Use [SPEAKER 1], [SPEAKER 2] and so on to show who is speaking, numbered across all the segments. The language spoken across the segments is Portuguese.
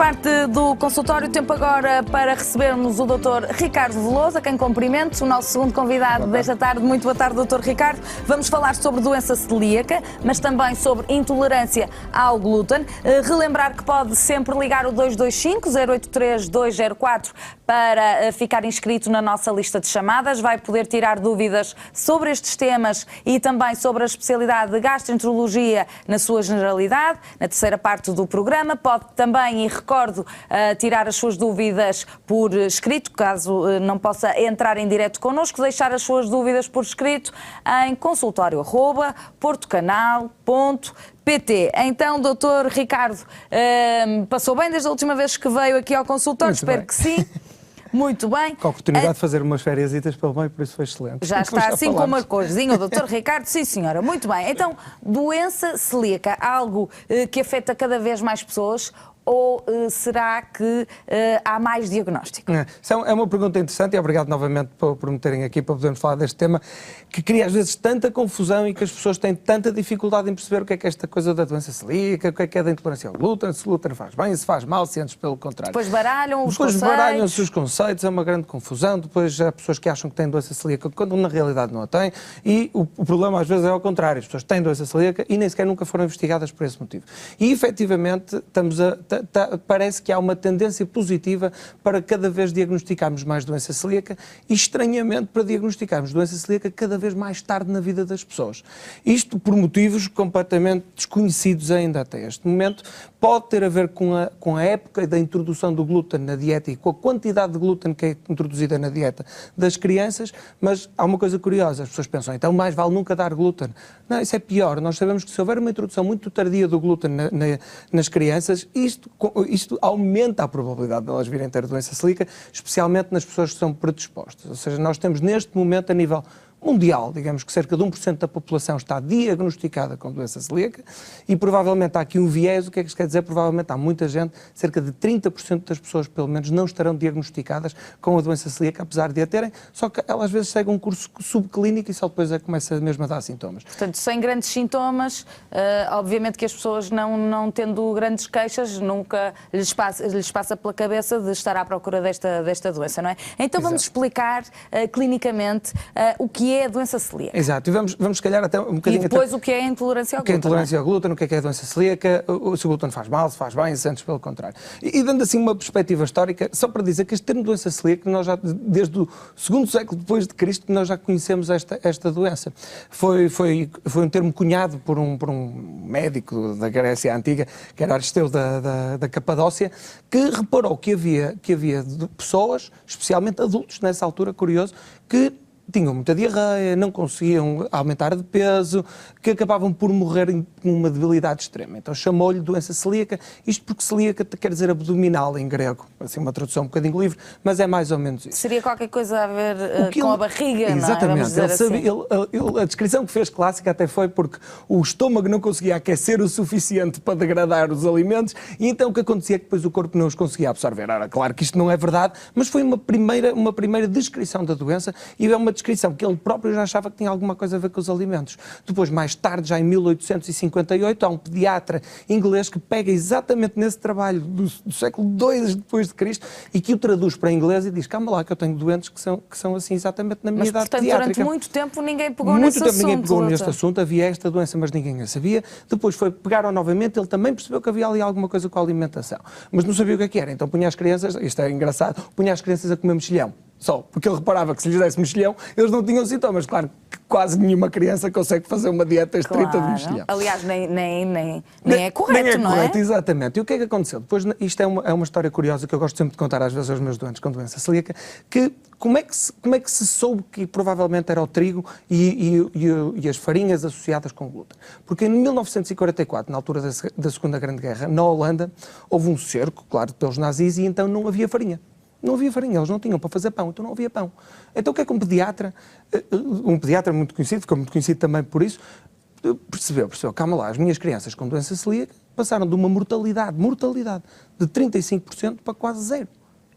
[SPEAKER 1] parte do consultório, tempo agora para recebermos o Dr. Ricardo Veloso, a quem cumprimento, o nosso segundo convidado desta tarde. Muito boa tarde, Dr. Ricardo. Vamos falar sobre doença celíaca, mas também sobre intolerância ao glúten. Relembrar que pode sempre ligar o 225-083-204 para ficar inscrito na nossa lista de chamadas. Vai poder tirar dúvidas sobre estes temas e também sobre a especialidade de gastroenterologia na sua generalidade, na terceira parte do programa. Pode também, e recordo, tirar as suas dúvidas por escrito, caso não possa entrar em direto connosco, deixar as suas dúvidas por escrito em consultório@portocanal.pt. Então, Dr. Ricardo, passou bem desde a última vez que veio aqui ao consultório? Espero que sim. Muito bem.
[SPEAKER 2] Com a oportunidade de fazer umas fériasitas pelo meio, por isso foi excelente.
[SPEAKER 1] Já está assim com uma corzinha, o Dr. Ricardo? Sim, senhora. Muito bem. Então, doença celíaca, algo que afeta cada vez mais pessoas, ou será que há mais diagnóstico?
[SPEAKER 2] É uma pergunta interessante e obrigado novamente por me terem aqui para podermos falar deste tema, que cria às vezes tanta confusão e que as pessoas têm tanta dificuldade em perceber o que é esta coisa da doença celíaca, o que é da intolerância ao glúten, se o glúten faz bem, se faz mal, se antes pelo contrário.
[SPEAKER 1] Depois baralham-se
[SPEAKER 2] os conceitos, é uma grande confusão. Depois há pessoas que acham que têm doença celíaca quando na realidade não a têm, e o problema às vezes é ao contrário, as pessoas têm doença celíaca e nem sequer nunca foram investigadas por esse motivo. E efetivamente parece que há uma tendência positiva para cada vez diagnosticarmos mais doença celíaca e, estranhamente, para diagnosticarmos doença celíaca cada vez mais tarde na vida das pessoas. Isto por motivos completamente desconhecidos ainda até este momento. Pode ter a ver com a época da introdução do glúten na dieta e com a quantidade de glúten que é introduzida na dieta das crianças, mas há uma coisa curiosa, as pessoas pensam, então mais vale nunca dar glúten. Não, isso é pior. Nós sabemos que se houver uma introdução muito tardia do glúten nas crianças, isto aumenta a probabilidade de elas virem ter doença celíaca, especialmente nas pessoas que são predispostas. Ou seja, nós temos neste momento, a nível mundial, digamos que cerca de 1% da população está diagnosticada com doença celíaca e provavelmente há aqui um viés. O que é que isto quer dizer? Provavelmente há muita gente, cerca de 30% das pessoas pelo menos não estarão diagnosticadas com a doença celíaca, apesar de a terem, só que elas às vezes seguem um curso subclínico e só depois começa mesmo a dar sintomas.
[SPEAKER 1] Portanto, sem grandes sintomas, obviamente que as pessoas não tendo grandes queixas, nunca lhes passa pela cabeça de estar à procura desta doença, não é? Então vamos explicar clinicamente o que é a doença celíaca.
[SPEAKER 2] Exato, e vamos se calhar até um bocadinho...
[SPEAKER 1] E depois o que é a intolerância ao glúten.
[SPEAKER 2] O que é a intolerância ao glúten, o que é a doença celíaca, se o glúten faz mal, se faz bem, se antes pelo contrário. E dando assim uma perspectiva histórica, só para dizer que este termo doença celíaca, nós já, desde o segundo século depois de Cristo, nós já conhecemos esta doença. Foi um termo cunhado por um médico da Grécia Antiga, que era Aristeu da Capadócia, que reparou que havia pessoas, especialmente adultos nessa altura, curioso, que tinham muita diarreia, não conseguiam aumentar de peso, que acabavam por morrer com uma debilidade extrema. Então chamou-lhe doença celíaca, isto porque celíaca quer dizer abdominal em grego, assim uma tradução um bocadinho livre, mas é mais ou menos isso.
[SPEAKER 1] Seria qualquer coisa a ver com a barriga,
[SPEAKER 2] exatamente,
[SPEAKER 1] não é? Exatamente,
[SPEAKER 2] a descrição que fez clássica até foi porque o estômago não conseguia aquecer o suficiente para degradar os alimentos e então o que acontecia é que depois o corpo não os conseguia absorver. Ora, claro que isto não é verdade, mas foi uma primeira descrição da doença e é uma descrição que ele próprio já achava que tinha alguma coisa a ver com os alimentos. Depois, mais tarde, já em 1858, há um pediatra inglês que pega exatamente nesse trabalho do século II depois de Cristo e que o traduz para inglês e diz, calma lá que eu tenho doentes que são assim exatamente na minha idade pediátrica.
[SPEAKER 1] Durante muito tempo ninguém pegou nesse assunto.
[SPEAKER 2] Ninguém pegou neste assunto, havia esta doença, mas ninguém a sabia. Depois pegaram novamente, ele também percebeu que havia ali alguma coisa com a alimentação, mas não sabia o que era. Então punha as crianças, isto é engraçado, punha as crianças a comer mexilhão. Só, porque ele reparava que se lhes desse mexilhão, eles não tinham sintomas. Claro que quase nenhuma criança consegue fazer uma dieta estrita de mexilhão.
[SPEAKER 1] Aliás, nem é correto, não é?
[SPEAKER 2] Correto, exatamente. E o que é que aconteceu? Depois, isto é uma história curiosa que eu gosto sempre de contar às vezes aos meus doentes com doença celíaca, que como é que se soube que provavelmente era o trigo e as farinhas associadas com glúten? Porque em 1944, na altura da Segunda Grande Guerra, na Holanda, houve um cerco, claro, pelos nazis, e então não havia farinha. Não havia farinha, eles não tinham para fazer pão, então não havia pão. Então o que é que um pediatra muito conhecido, ficou muito conhecido também por isso, percebeu, calma lá, as minhas crianças com doença celíaca passaram de uma mortalidade de 35% para quase zero.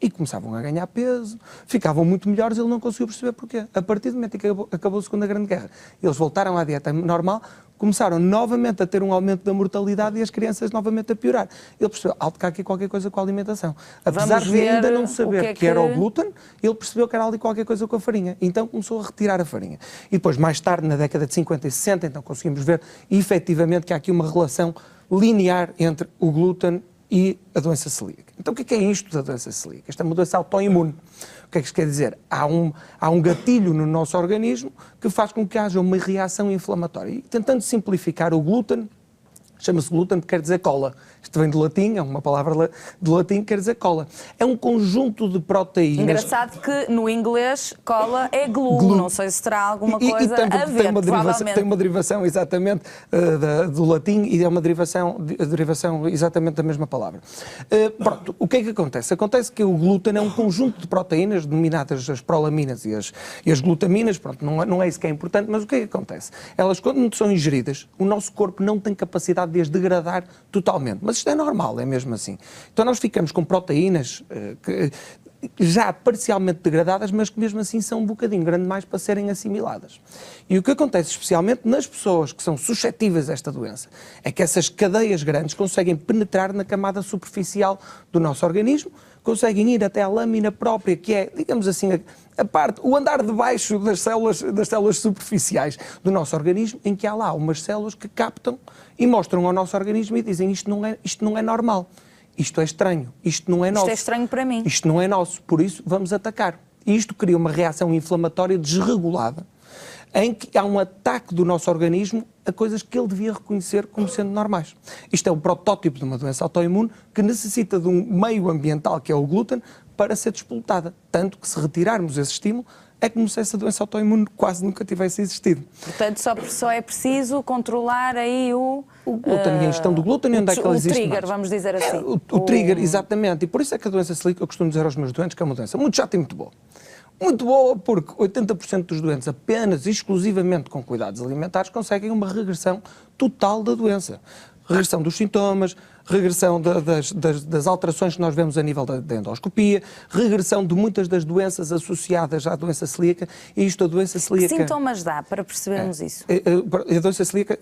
[SPEAKER 2] e começavam a ganhar peso, ficavam muito melhores, ele não conseguiu perceber porquê. A partir do momento em que acabou a Segunda Grande Guerra, eles voltaram à dieta normal, começaram novamente a ter um aumento da mortalidade e as crianças novamente a piorar. Ele percebeu, há aqui qualquer coisa com a alimentação. Apesar de ainda não saber que era o glúten, ele percebeu que era ali qualquer coisa com a farinha. Então começou a retirar a farinha. E depois, mais tarde, na década de 50 e 60, então conseguimos ver efetivamente que há aqui uma relação linear entre o glúten e a doença celíaca. Então o que é isto da doença celíaca? Esta é uma doença autoimune. O que é que isto quer dizer? Há um gatilho no nosso organismo que faz com que haja uma reação inflamatória. E tentando simplificar, o glúten chama-se glúten porque quer dizer cola. Isto vem do latim, é uma palavra do latim que quer dizer cola. É um conjunto de proteínas...
[SPEAKER 1] Engraçado que no inglês cola é glue. Não sei se terá alguma coisa a ver, provavelmente.
[SPEAKER 2] Tem uma derivação exatamente do latim e é uma derivação exatamente da mesma palavra. Pronto, o que é que acontece? Acontece que o glúten é um conjunto de proteínas, denominadas as prolaminas e as glutaminas. Pronto, não é isso que é importante, mas o que é que acontece? Elas, quando são ingeridas, o nosso corpo não tem capacidade de as degradar totalmente. Mas isto é normal, é mesmo assim. Então nós ficamos com proteínas que já parcialmente degradadas, mas que mesmo assim são um bocadinho grande mais para serem assimiladas. E o que acontece, especialmente nas pessoas que são suscetíveis a esta doença, é que essas cadeias grandes conseguem penetrar na camada superficial do nosso organismo, conseguem ir até à lâmina própria, que é, digamos assim, a parte, o andar de baixo das células superficiais do nosso organismo, em que há lá umas células que captam e mostram ao nosso organismo e dizem isto não é normal, isto é estranho, isto não é nosso.
[SPEAKER 1] Isto é estranho para mim.
[SPEAKER 2] Isto não é nosso, por isso vamos atacar. E isto cria uma reação inflamatória desregulada, em que há um ataque do nosso organismo a coisas que ele devia reconhecer como sendo normais. Isto é o protótipo de uma doença autoimune que necessita de um meio ambiental, que é o glúten, para ser despoltada. Tanto que se retirarmos esse estímulo, é como se essa doença autoimune quase nunca tivesse existido.
[SPEAKER 1] Portanto, só é preciso controlar aí o
[SPEAKER 2] glúten e a ingestão do glúten, onde é que ela existe
[SPEAKER 1] trigger,
[SPEAKER 2] mais.
[SPEAKER 1] vamos dizer assim.
[SPEAKER 2] O trigger, exatamente. E por isso é que a doença celíaca, eu costumo dizer aos meus doentes que é uma doença muito chata e muito boa. Muito boa porque 80% dos doentes, apenas e exclusivamente com cuidados alimentares, conseguem uma regressão total da doença. Regressão dos sintomas, regressão das alterações que nós vemos a nível da endoscopia, regressão de muitas das doenças associadas à doença celíaca. E isto, a doença celíaca...
[SPEAKER 1] Que sintomas dá para percebermos isso?
[SPEAKER 2] A doença celíaca,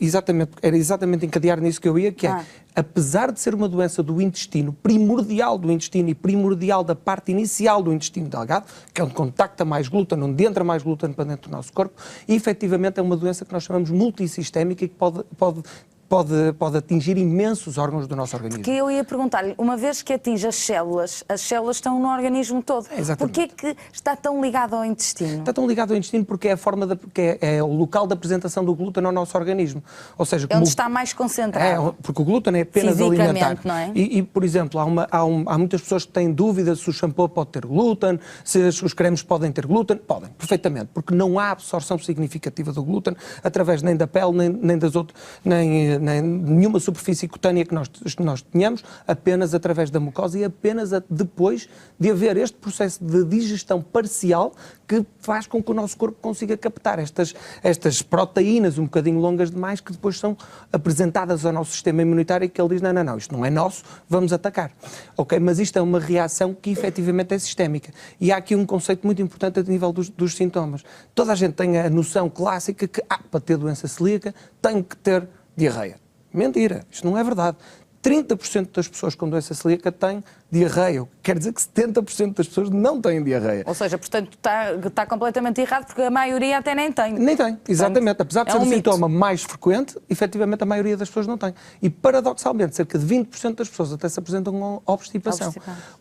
[SPEAKER 2] era exatamente encadear nisso que eu ia, que é, apesar de ser uma doença do intestino, primordial do intestino e primordial da parte inicial do intestino delgado, que é onde contacta mais glúten, onde entra mais glúten para dentro do nosso corpo, e efetivamente é uma doença que nós chamamos multissistémica e que pode atingir imensos órgãos do nosso organismo.
[SPEAKER 1] Porque eu ia perguntar-lhe, uma vez que atinge as células estão no organismo todo.
[SPEAKER 2] Exatamente.
[SPEAKER 1] Porquê que está tão ligado ao intestino?
[SPEAKER 2] Está tão ligado ao intestino porque é a forma porque é o local da apresentação do glúten ao nosso organismo. Ou seja,
[SPEAKER 1] é onde está mais concentrado.
[SPEAKER 2] Porque o glúten é apenas alimentar.
[SPEAKER 1] Não é?
[SPEAKER 2] E, por exemplo, há muitas pessoas que têm dúvidas se o shampoo pode ter glúten, se os cremes podem ter glúten. Podem, perfeitamente, porque não há absorção significativa do glúten através nem da pele, nem das outras, nem nenhuma superfície cutânea que nós tenhamos, apenas através da mucosa e apenas depois de haver este processo de digestão parcial que faz com que o nosso corpo consiga captar estas proteínas um bocadinho longas demais que depois são apresentadas ao nosso sistema imunitário e que ele diz, não, isto não é nosso, vamos atacar. Ok, mas isto é uma reação que efetivamente é sistémica. E há aqui um conceito muito importante a nível dos sintomas. Toda a gente tem a noção clássica que, para ter doença celíaca, tem que ter diarreia. Mentira, isto não é verdade. 30% das pessoas com doença celíaca têm diarreia. Quer dizer que 70% das pessoas não têm diarreia.
[SPEAKER 1] Ou seja, portanto, está completamente errado porque a maioria até nem tem.
[SPEAKER 2] Nem tem, exatamente.
[SPEAKER 1] Portanto,
[SPEAKER 2] apesar de ser um sintoma mais frequente, efetivamente a maioria das pessoas não tem. E paradoxalmente, cerca de 20% das pessoas até se apresentam com obstipação.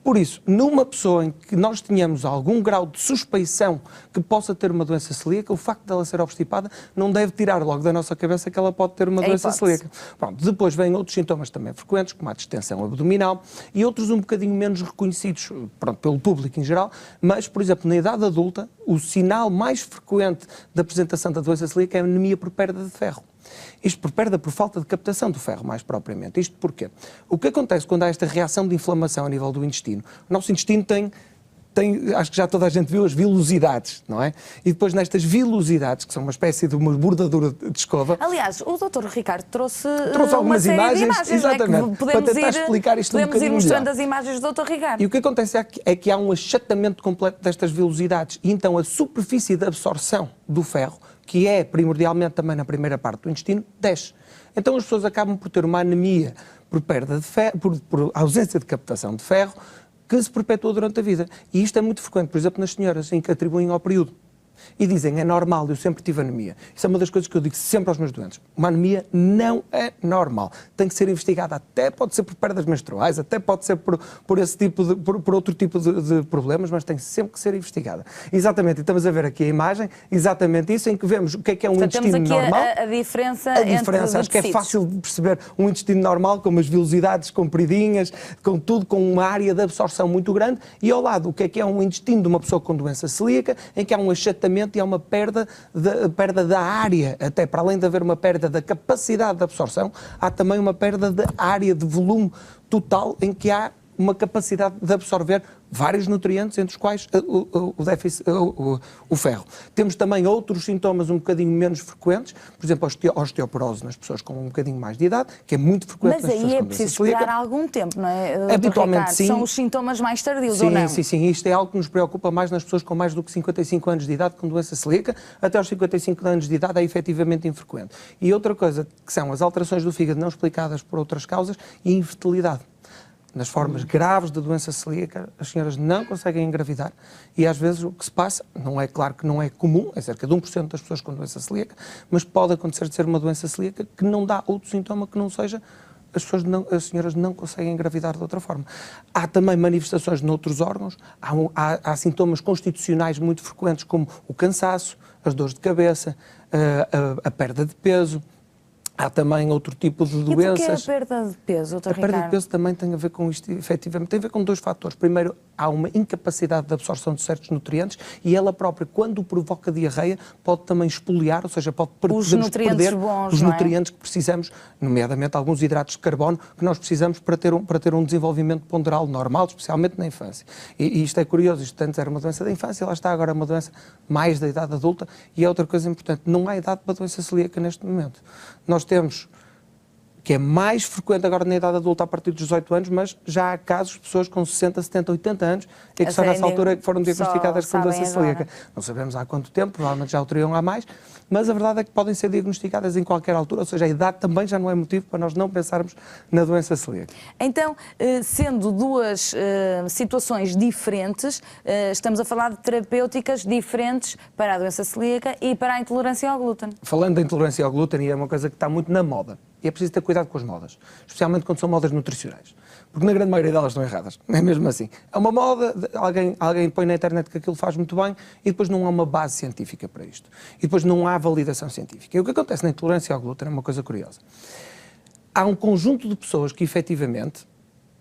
[SPEAKER 2] Por isso, numa pessoa em que nós tenhamos algum grau de suspeição que possa ter uma doença celíaca, o facto dela ser obstipada não deve tirar logo da nossa cabeça que ela pode ter uma doença celíaca. Pronto, depois vêm outros sintomas também frequentes, como a distensão abdominal e outros um bocadinho menos reconhecidos pelo público em geral, mas, por exemplo, na idade adulta, o sinal mais frequente da apresentação da doença celíaca é a anemia por perda de ferro. Isto por perda por falta de captação do ferro, mais propriamente. Isto porquê? O que acontece quando há esta reação de inflamação a nível do intestino? O nosso intestino tem acho que já toda a gente viu as vilosidades, não é? E depois nestas vilosidades, que são uma espécie de uma bordadura de escova...
[SPEAKER 1] Aliás, o Dr. Ricardo trouxe
[SPEAKER 2] algumas imagens,
[SPEAKER 1] exatamente,
[SPEAKER 2] não é? Para tentar explicar isto um bocadinho
[SPEAKER 1] podemos ir mostrando
[SPEAKER 2] melhor.
[SPEAKER 1] as imagens do Dr. Ricardo.
[SPEAKER 2] E o que acontece é que há um achatamento completo destas velocidades e então a superfície de absorção do ferro, que é primordialmente também na primeira parte do intestino, desce. Então as pessoas acabam por ter uma anemia por perda de ferro, por ausência de captação de ferro, que se perpetua durante a vida. E isto é muito frequente, por exemplo, nas senhoras, em que atribuem ao período. E dizem, é normal, eu sempre tive anemia. Isso é uma das coisas que eu digo sempre aos meus doentes. Uma anemia não é normal. Tem que ser investigada, até pode ser por perdas menstruais, até pode ser por esse tipo por outro tipo de problemas, mas tem sempre que ser investigada. Exatamente, e estamos a ver aqui a imagem, exatamente isso, em que vemos o que é um intestino
[SPEAKER 1] temos aqui
[SPEAKER 2] normal.
[SPEAKER 1] A diferença
[SPEAKER 2] Acho
[SPEAKER 1] entre
[SPEAKER 2] que é fácil de perceber um intestino normal, com umas velocidades compridinhas, com uma área de absorção muito grande, e ao lado o que é um intestino de uma pessoa com doença celíaca, em que há um achatamento e há uma perda da área, até para além de haver uma perda da capacidade de absorção, há também uma perda de área, de volume total, em que há uma capacidade de absorver vários nutrientes, entre os quais o ferro. Temos também outros sintomas um bocadinho menos frequentes, por exemplo, a osteoporose nas pessoas com um bocadinho mais de idade, que é muito frequente nas pessoas com doença celíaca.
[SPEAKER 1] Mas aí é preciso esperar algum tempo, não é?
[SPEAKER 2] Habitualmente sim.
[SPEAKER 1] São os sintomas mais tardios,
[SPEAKER 2] sim,
[SPEAKER 1] ou não?
[SPEAKER 2] Sim. Isto é algo que nos preocupa mais nas pessoas com mais do que 55 anos de idade com doença celíaca. Até aos 55 anos de idade é efetivamente infrequente. E outra coisa, que são as alterações do fígado não explicadas por outras causas e infertilidade. Nas formas graves de doença celíaca, as senhoras não conseguem engravidar e às vezes o que se passa, claro que não é comum, é cerca de 1% das pessoas com doença celíaca, mas pode acontecer de ser uma doença celíaca que não dá outro sintoma que não seja as senhoras não conseguem engravidar de outra forma. Há também manifestações noutros órgãos, há sintomas constitucionais muito frequentes como o cansaço, as dores de cabeça, a perda de peso. Há também outro tipo de doenças.
[SPEAKER 1] E porquê a perda de peso, Dr. Ricardo?
[SPEAKER 2] A perda de peso também tem a ver com isto, efetivamente. Tem a ver com dois fatores. Primeiro, há uma incapacidade de absorção de certos nutrientes e ela própria, quando provoca diarreia, pode também expoliar, ou seja, podemos perder os nutrientes que precisamos, nomeadamente alguns hidratos de carbono, que nós precisamos para ter um desenvolvimento ponderal normal, especialmente na infância. E isto é curioso, isto antes era uma doença da infância, lá está agora uma doença mais da idade adulta. E é outra coisa importante, não há idade para a doença celíaca neste momento. Nós temos, que é mais frequente agora na idade adulta a partir dos 18 anos, mas já há casos de pessoas com 60, 70, 80 anos e que só nessa altura que foram diagnosticadas com doença celíaca. Não sabemos há quanto tempo, provavelmente já o teriam há mais, mas a verdade é que podem ser diagnosticadas em qualquer altura, ou seja, a idade também já não é motivo para nós não pensarmos na doença celíaca.
[SPEAKER 1] Então, sendo duas situações diferentes, estamos a falar de terapêuticas diferentes para a doença celíaca e para a intolerância ao glúten.
[SPEAKER 2] Falando da intolerância ao glúten, é uma coisa que está muito na moda. E é preciso ter cuidado com as modas, especialmente quando são modas nutricionais. Porque na grande maioria delas estão erradas, é mesmo assim. É uma moda, alguém põe na internet que aquilo faz muito bem e depois não há uma base científica para isto. E depois não há validação científica. E o que acontece na intolerância ao glúten é uma coisa curiosa. Há um conjunto de pessoas que efetivamente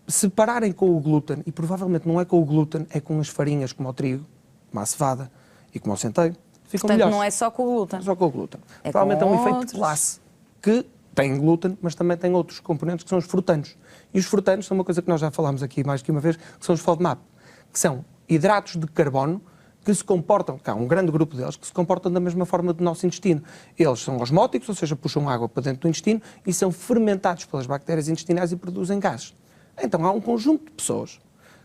[SPEAKER 2] se pararem com o glúten, e provavelmente não é com o glúten, é com as farinhas como o trigo, como a cevada e como o centeio, ficam
[SPEAKER 1] Portanto,
[SPEAKER 2] melhores.
[SPEAKER 1] não é só com o glúten.
[SPEAKER 2] Não é só com o glúten.
[SPEAKER 1] É
[SPEAKER 2] provavelmente é um efeito
[SPEAKER 1] outros.
[SPEAKER 2] classe que tem glúten, mas também tem outros componentes que são os frutanos. E os frutanos são uma coisa que nós já falámos aqui mais que uma vez, que são os FODMAP, que são hidratos de carbono que se comportam, há um grande grupo deles, que se comportam da mesma forma do nosso intestino. Eles são osmóticos, ou seja, puxam água para dentro do intestino e são fermentados pelas bactérias intestinais e produzem gases. Então há um conjunto de pessoas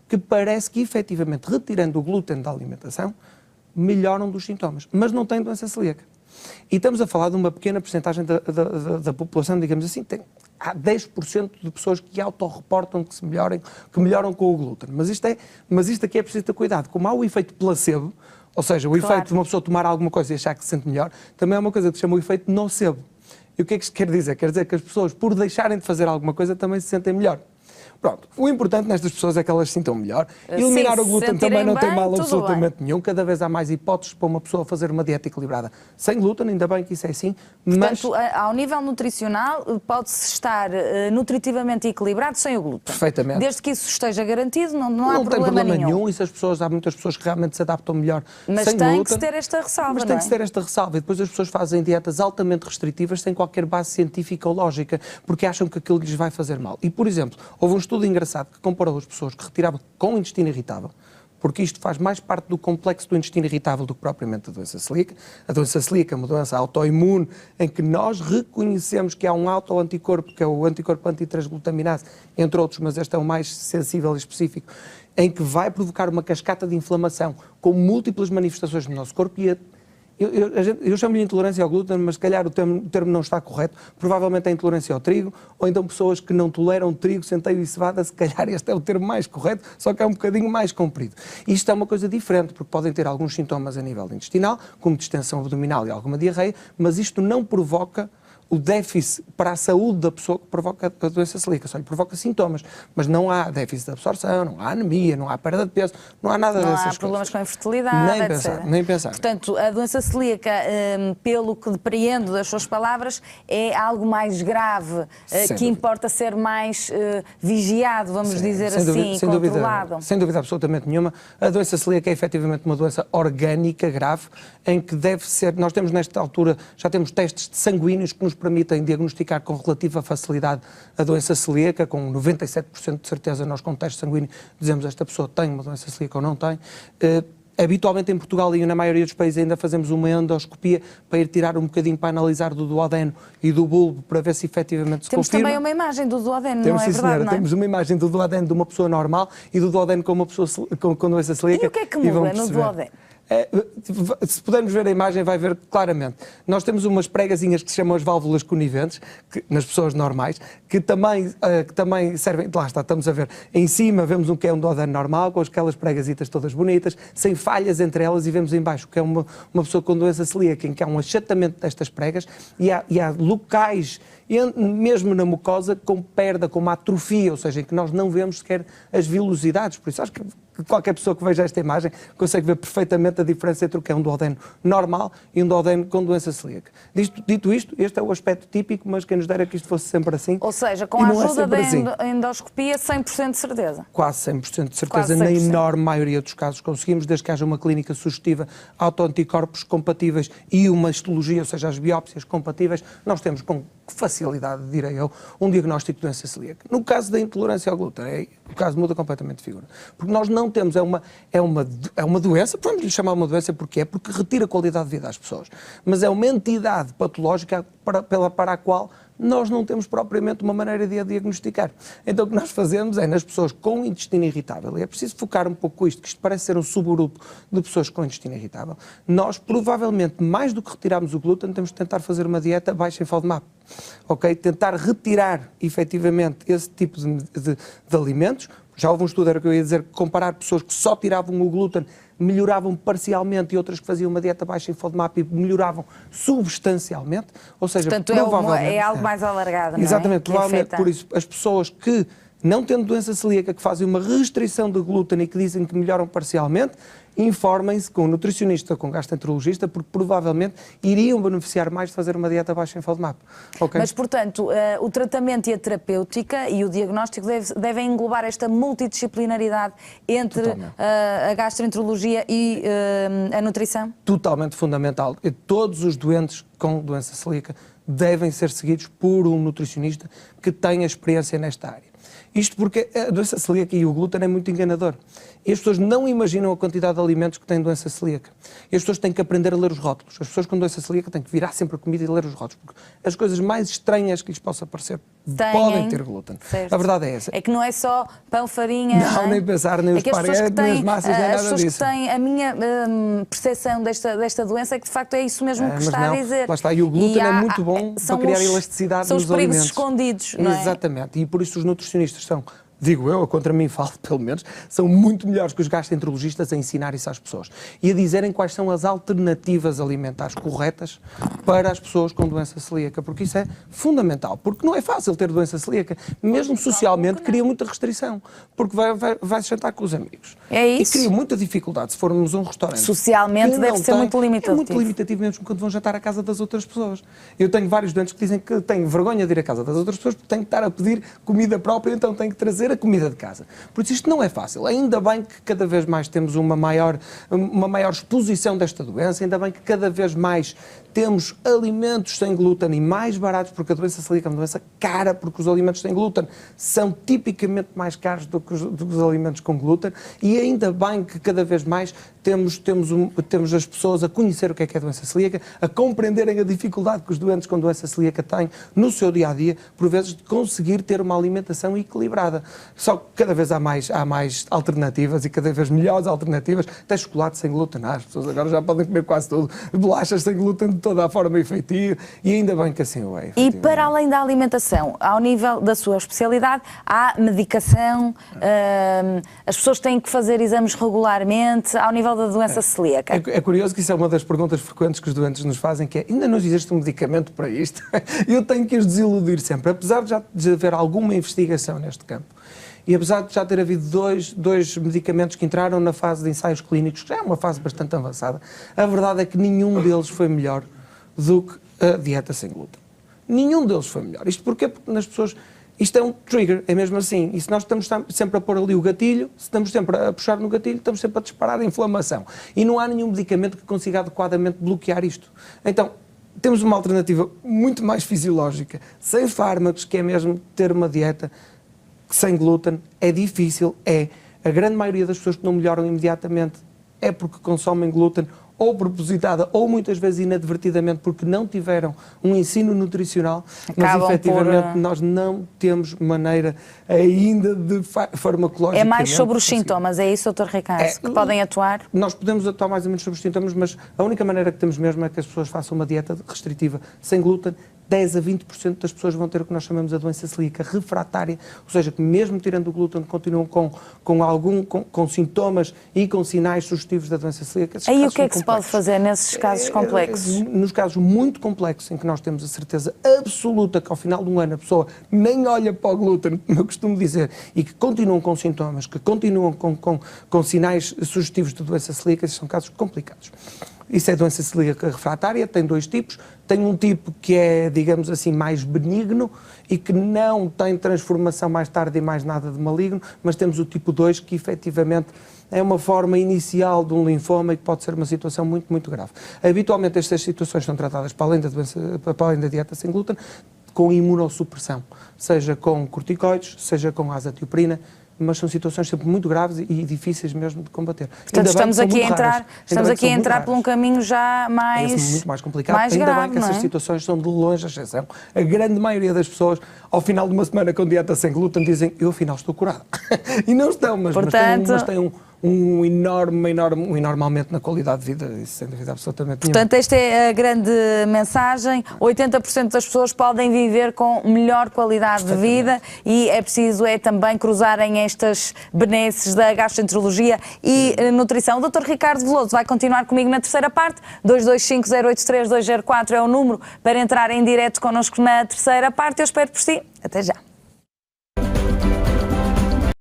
[SPEAKER 2] que parece que efetivamente retirando o glúten da alimentação melhoram dos sintomas, mas não têm doença celíaca. E estamos a falar de uma pequena porcentagem da população, digamos assim, há 10% de pessoas que autorreportam que melhoram com o glúten. Mas isto aqui é preciso ter cuidado. Como há o efeito placebo, ou seja, o efeito de uma pessoa tomar alguma coisa e achar que se sente melhor, também é uma coisa que se chama o efeito nocebo. E o que é que isto quer dizer? Quer dizer que as pessoas, por deixarem de fazer alguma coisa, também se sentem melhor. Pronto, o importante nestas pessoas é que elas se sintam melhor. Eliminar o glúten também não tem mal absolutamente nenhum. Cada vez há mais hipóteses para uma pessoa fazer uma dieta equilibrada sem glúten, ainda bem que isso é assim.
[SPEAKER 1] Portanto, ao nível nutricional, pode-se estar nutritivamente equilibrado sem o glúten.
[SPEAKER 2] Perfeitamente.
[SPEAKER 1] Desde que isso esteja garantido, não há
[SPEAKER 2] tem problema nenhum. E se há muitas pessoas que realmente se adaptam melhor
[SPEAKER 1] mas
[SPEAKER 2] sem glúten.
[SPEAKER 1] Mas tem que se ter esta ressalva,
[SPEAKER 2] Mas tem que se ter esta ressalva. E depois as pessoas fazem dietas altamente restritivas sem qualquer base científica ou lógica, porque acham que aquilo lhes vai fazer mal. E, por exemplo, houve um estudo engraçado que comparou as pessoas que retiravam com o intestino irritável, porque isto faz mais parte do complexo do intestino irritável do que propriamente a doença celíaca. A doença celíaca é uma doença autoimune em que nós reconhecemos que há um autoanticorpo, que é o anticorpo antitransglutaminase, entre outros, mas este é o mais sensível e específico, em que vai provocar uma cascata de inflamação com múltiplas manifestações no nosso corpo e eu chamo-lhe intolerância ao glúten, mas se calhar o termo não está correto. Provavelmente é intolerância ao trigo, ou então pessoas que não toleram trigo, centeio e cevada, se calhar este é o termo mais correto, só que é um bocadinho mais comprido. Isto é uma coisa diferente, porque podem ter alguns sintomas a nível intestinal, como distensão abdominal e alguma diarreia, mas isto não provoca o déficit para a saúde da pessoa que provoca a doença celíaca, só lhe provoca sintomas, mas não há déficit de absorção, não há anemia, não há perda de peso, não há nada dessas coisas.
[SPEAKER 1] Não há problemas com a infertilidade, etc.
[SPEAKER 2] Nem pensar.
[SPEAKER 1] Portanto, a doença celíaca, pelo que depreendo das suas palavras, é algo mais grave, que importa ser mais vigiado, vamos dizer assim, controlado.
[SPEAKER 2] Sem dúvida absolutamente nenhuma. A doença celíaca é efetivamente uma doença orgânica grave, em que deve ser, nós temos nesta altura, já temos testes de sanguíneos que nos permitem diagnosticar com relativa facilidade a doença celíaca, com 97% de certeza nós com teste sanguíneo dizemos esta pessoa tem uma doença celíaca ou não tem. Habitualmente em Portugal e na maioria dos países ainda fazemos uma endoscopia para ir tirar um bocadinho para analisar do duodeno e do bulbo para ver se efetivamente se
[SPEAKER 1] temos
[SPEAKER 2] confirma.
[SPEAKER 1] Temos também uma imagem do duodeno,
[SPEAKER 2] temos,
[SPEAKER 1] não é verdade? Não é?
[SPEAKER 2] Temos uma imagem do duodeno de uma pessoa normal e do duodeno com uma pessoa com doença celíaca.
[SPEAKER 1] E o que é que muda no duodeno?
[SPEAKER 2] Se pudermos ver a imagem, vai ver claramente. Nós temos umas pregazinhas que se chamam as válvulas coniventes, nas pessoas normais, que também servem. Lá está, estamos a ver. Em cima vemos que é um duodeno normal, com aquelas pregazitas todas bonitas, sem falhas entre elas, e vemos em baixo que é uma pessoa com doença celíaca, em que há um achatamento destas pregas e há locais, mesmo na mucosa, com perda, com uma atrofia, ou seja, em que nós não vemos sequer as vilosidades. Por isso, acho que qualquer pessoa que veja esta imagem consegue ver perfeitamente a diferença entre o que é um duodeno normal e um duodeno com doença celíaca. Dito isto, este é o aspecto típico, mas quem nos dera que isto fosse sempre assim.
[SPEAKER 1] Ou seja, com a ajuda da endoscopia, 100% de certeza.
[SPEAKER 2] Quase 100% de certeza. Na enorme maioria dos casos conseguimos, desde que haja uma clínica sugestiva, autoanticorpos compatíveis e uma histologia, ou seja, as biópsias compatíveis, nós temos com facilidade, direi eu, um diagnóstico de doença celíaca. No caso da intolerância ao glúten, o caso muda completamente de figura. Porque nós não temos, é uma doença, podemos lhe chamar uma doença porque retira a qualidade de vida às pessoas, mas é uma entidade patológica para a qual nós não temos propriamente uma maneira de a diagnosticar. Então o que nós fazemos é, nas pessoas com intestino irritável, e é preciso focar um pouco com isto, que isto parece ser um subgrupo de pessoas com intestino irritável, nós provavelmente, mais do que retirarmos o glúten, temos de tentar fazer uma dieta baixa em FODMAP. Ok? Tentar retirar efetivamente esse tipo de alimentos. Já houve um estudo, era o que eu ia dizer, comparar pessoas que só tiravam o glúten, melhoravam parcialmente, e outras que faziam uma dieta baixa em FODMAP e melhoravam substancialmente. Ou seja,
[SPEAKER 1] portanto,
[SPEAKER 2] provavelmente,
[SPEAKER 1] é algo mais alargado, não é?
[SPEAKER 2] Exatamente, provavelmente por isso, as pessoas que, não tendo doença celíaca, que fazem uma restrição de glúten e que dizem que melhoram parcialmente, informem-se com um nutricionista ou com um gastroenterologista, porque provavelmente iriam beneficiar mais de fazer uma dieta baixa em FODMAP. Okay?
[SPEAKER 1] Mas, portanto, o tratamento e a terapêutica e o diagnóstico devem englobar esta multidisciplinaridade entre a gastroenterologia e a nutrição? Totalmente
[SPEAKER 2] fundamental. E todos os doentes com doença celíaca devem ser seguidos por um nutricionista que tenha experiência nesta área. Isto porque a doença celíaca e o glúten é muito enganador. E as pessoas não imaginam a quantidade de alimentos que têm doença celíaca. E as pessoas têm que aprender a ler os rótulos. As pessoas com doença celíaca têm que virar sempre a comida e ler os rótulos. Porque as coisas mais estranhas que lhes possa parecer podem ter glúten.
[SPEAKER 1] Certo.
[SPEAKER 2] A verdade é essa.
[SPEAKER 1] É que não é só pão, farinha...
[SPEAKER 2] Não, nem pensar, nem os paredes, nem as massas, nem nada disso.
[SPEAKER 1] As pessoas que têm, a minha percepção desta doença é que de facto é isso mesmo que está a dizer.
[SPEAKER 2] Lá está, e o glúten é muito bom para criar elasticidade nos alimentos.
[SPEAKER 1] São os perigos escondidos, não é?
[SPEAKER 2] Exatamente, e por isso os nutricionistas são, digo eu, contra mim falo pelo menos, são muito melhores que os gastroenterologistas a ensinar isso às pessoas e a dizerem quais são as alternativas alimentares corretas para as pessoas com doença celíaca, porque isso é fundamental, porque não é fácil ter doença celíaca, mesmo socialmente cria muita restrição, porque vai se jantar com os amigos.
[SPEAKER 1] É isso.
[SPEAKER 2] E cria muita dificuldade se formos a um restaurante.
[SPEAKER 1] Socialmente deve ser muito limitativo.
[SPEAKER 2] É muito limitativo mesmo quando vão jantar à casa das outras pessoas. Eu tenho vários doentes que dizem que têm vergonha de ir à casa das outras pessoas porque têm que estar a pedir comida própria, então têm que trazer a comida de casa. Por isso isto não é fácil. Ainda bem que cada vez mais temos uma maior exposição desta doença, ainda bem que cada vez mais temos alimentos sem glúten e mais baratos, porque a doença celíaca é uma doença cara, porque os alimentos sem glúten são tipicamente mais caros do que os alimentos com glúten, e ainda bem que cada vez mais temos as pessoas a conhecer o que é a doença celíaca, a compreenderem a dificuldade que os doentes com doença celíaca têm no seu dia-a-dia, por vezes de conseguir ter uma alimentação equilibrada. Só que cada vez há mais alternativas e cada vez melhores alternativas. Tem chocolate sem glúten, as pessoas agora já podem comer quase tudo, bolachas sem glúten de toda a forma efetiva, e ainda bem que assim o é.
[SPEAKER 1] E para além da alimentação, ao nível da sua especialidade, há medicação, as pessoas têm que fazer exames regularmente, ao nível da doença celíaca.
[SPEAKER 2] É curioso que isso é uma das perguntas frequentes que os doentes nos fazem, que é, ainda não existe um medicamento para isto? Eu tenho que os desiludir sempre, apesar de já haver alguma investigação neste campo. E apesar de já ter havido dois medicamentos que entraram na fase de ensaios clínicos, que já é uma fase bastante avançada, a verdade é que nenhum deles foi melhor do que a dieta sem glúten. Nenhum deles foi melhor. Isto porquê? Porque nas pessoas... Isto é um trigger, é mesmo assim. E se nós estamos sempre a pôr ali o gatilho, se estamos sempre a puxar no gatilho, estamos sempre a disparar a inflamação. E não há nenhum medicamento que consiga adequadamente bloquear isto. Então, temos uma alternativa muito mais fisiológica, sem fármacos, que é mesmo ter uma dieta sem glúten. É difícil, é. A grande maioria das pessoas que não melhoram imediatamente é porque consomem glúten, ou propositada, ou muitas vezes inadvertidamente, porque não tiveram um ensino nutricional, mas efetivamente nós não temos maneira ainda de farmacológica.
[SPEAKER 1] É mais sobre os sintomas, é isso, Dr. Ricardo, que podem atuar?
[SPEAKER 2] Nós podemos atuar mais ou menos sobre os sintomas, mas a única maneira que temos mesmo é que as pessoas façam uma dieta restritiva sem glúten. 10 a 20% das pessoas vão ter o que nós chamamos de doença celíaca refratária, ou seja, que mesmo tirando o glúten continuam com sintomas e com sinais sugestivos da doença celíaca.
[SPEAKER 1] Aí o que é que se pode fazer nesses casos complexos?
[SPEAKER 2] Nos casos muito complexos, em que nós temos a certeza absoluta que ao final de um ano a pessoa nem olha para o glúten, como eu costumo dizer, e que continuam com sintomas, que continuam com sinais sugestivos de doença celíaca, esses são casos complicados. Isso é doença celíaca refratária, tem dois tipos. Tem um tipo que é, digamos assim, mais benigno e que não tem transformação mais tarde e mais nada de maligno, mas temos o tipo 2 que efetivamente é uma forma inicial de um linfoma e que pode ser uma situação muito, muito grave. Habitualmente estas situações são tratadas, para além da dieta sem glúten, com imunossupressão, seja com corticoides, seja com azatioprina, mas são situações sempre muito graves e difíceis mesmo de combater.
[SPEAKER 1] Portanto, estamos aqui a entrar por um caminho já
[SPEAKER 2] muito mais complicado.
[SPEAKER 1] Mais
[SPEAKER 2] ainda
[SPEAKER 1] grave,
[SPEAKER 2] bem que essas situações são de longe a exceção. A grande maioria das pessoas, ao final de uma semana com dieta sem glúten, dizem, eu afinal estou curado. E não estão, mas têm um enorme aumento na qualidade de vida, isso sem dúvida absolutamente nenhuma.
[SPEAKER 1] Portanto, esta é a grande mensagem. 80% das pessoas podem viver com melhor qualidade de vida e é preciso também cruzarem estas benesses da gastroenterologia e nutrição. O Dr. Ricardo Veloso vai continuar comigo na terceira parte. 225-083-204 é o número para entrar em direto connosco na terceira parte. Eu espero por si. Até já.